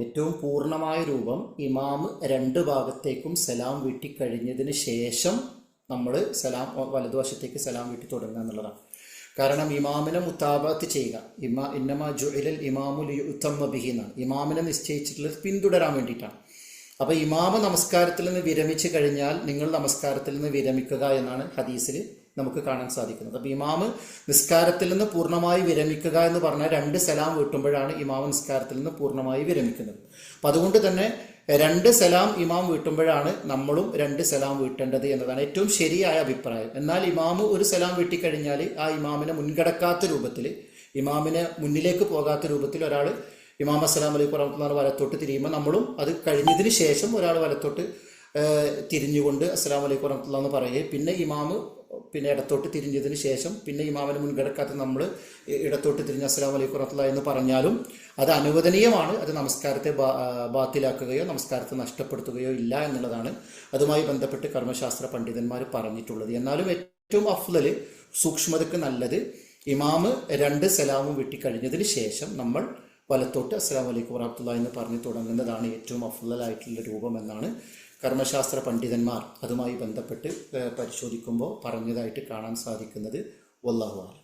ഏറ്റവും പൂർണ്ണമായ രൂപം ഇമാം രണ്ട് ഭാഗത്തേക്കും സലാം വീട്ടിക്കഴിഞ്ഞതിന് ശേഷം നമ്മൾ സലാം വലതുവശത്തേക്ക് സലാം വീട്ടി തുടങ്ങുക എന്നുള്ളതാണ്. കാരണം ഇമാമിനെ മുത്താബത്ത് ചെയ്യുക. ഇന്നമാ ജുഇലൽ ഇമാമു ലിയുതമ്മ ബിഹി എന്നാണ്. ഇമാമിനെ നിശ്ചയിച്ചിട്ടുള്ളത് പിന്തുടരാൻ വേണ്ടിയിട്ടാണ്. അപ്പോൾ ഇമാമ നമസ്കാരത്തിൽ നിന്ന് വിരമിച്ചു കഴിഞ്ഞാൽ നിങ്ങൾ നമസ്കാരത്തിൽ നിന്ന് വിരമിക്കുക എന്നാണ് ഹദീസിൽ നമുക്ക് കാണാൻ സാധിക്കുന്നത്. അപ്പോൾ ഇമാമ് നിസ്കാരത്തിൽ നിന്ന് പൂർണ്ണമായി വിരമിക്കുക എന്ന് പറഞ്ഞാൽ രണ്ട് സലാം വീട്ടുമ്പോഴാണ് ഇമാമ നിസ്കാരത്തിൽ നിന്ന് പൂർണ്ണമായി വിരമിക്കുന്നത്. അപ്പം അതുകൊണ്ട് തന്നെ രണ്ട് സലാം ഇമാം വീട്ടുമ്പോഴാണ് നമ്മളും രണ്ട് സലാം വീട്ടേണ്ടത് എന്നതാണ് ഏറ്റവും ശരിയായ അഭിപ്രായം. എന്നാൽ ഇമാമ് ഒരു സലാം വീട്ടിക്കഴിഞ്ഞാൽ ആ ഇമാമിനെ മുൻകടക്കാത്ത രൂപത്തിൽ, ഇമാമിനെ മുന്നിലേക്ക് പോകാത്ത രൂപത്തിൽ ഒരാൾ ഇമാം അസ്സലാമു അലൈക്കും വറഹ്മത്തുള്ളാഹി വലത്തോട്ട് തിരിയുമ്പോൾ നമ്മളും അത് കഴിഞ്ഞതിന് ശേഷം ഒരാൾ വലത്തോട്ട് തിരിഞ്ഞുകൊണ്ട് അസ്സലാമു അലൈക്കും വറഹ്മത്തുള്ളാഹി എന്ന് പറയുകയും പിന്നെ ഇമാമ് പിന്നെ ഇടത്തോട്ട് തിരിഞ്ഞതിന് ശേഷം പിന്നെ ഇമാമിനെ മുൻകടക്കാത്ത നമ്മൾ ഇടത്തോട്ട് തിരിഞ്ഞ് അസ്സലാമു അലൈക്കും വറഹ്മത്തുള്ളാഹി എന്ന് പറഞ്ഞാലും അത് അനുവദനീയമാണ്. അത് നമസ്കാരത്തെ ബാത്തിലാക്കുകയോ നമസ്കാരത്തെ നഷ്ടപ്പെടുത്തുകയോ ഇല്ല എന്നുള്ളതാണ് അതുമായി ബന്ധപ്പെട്ട് കർമ്മശാസ്ത്ര പണ്ഡിതന്മാർ പറഞ്ഞിട്ടുള്ളത്. എന്നാലും ഏറ്റവും അഫ്ളൽ, സൂക്ഷ്മതയ്ക്ക് നല്ലത് ഇമാമ് രണ്ട് സലാമും വെട്ടിക്കഴിഞ്ഞതിന് ശേഷം നമ്മൾ വലത്തോട്ട് അസ്സലാമു അലൈക്കും വറഹ്മത്തുള്ളാഹി എന്ന് പറഞ്ഞ് തുടങ്ങുന്നതാണ് ഏറ്റവും അഫ്ളലായിട്ടുള്ള രൂപം എന്നാണ് കർമ്മശാസ്ത്ര പണ്ഡിതന്മാർ അതുമായി ബന്ധപ്പെട്ട് പരിശോധിക്കുമ്പോൾ പറഞ്ഞതായിട്ട് കാണാൻ സാധിക്കുന്നത്. വല്ലാഹു അഅലം.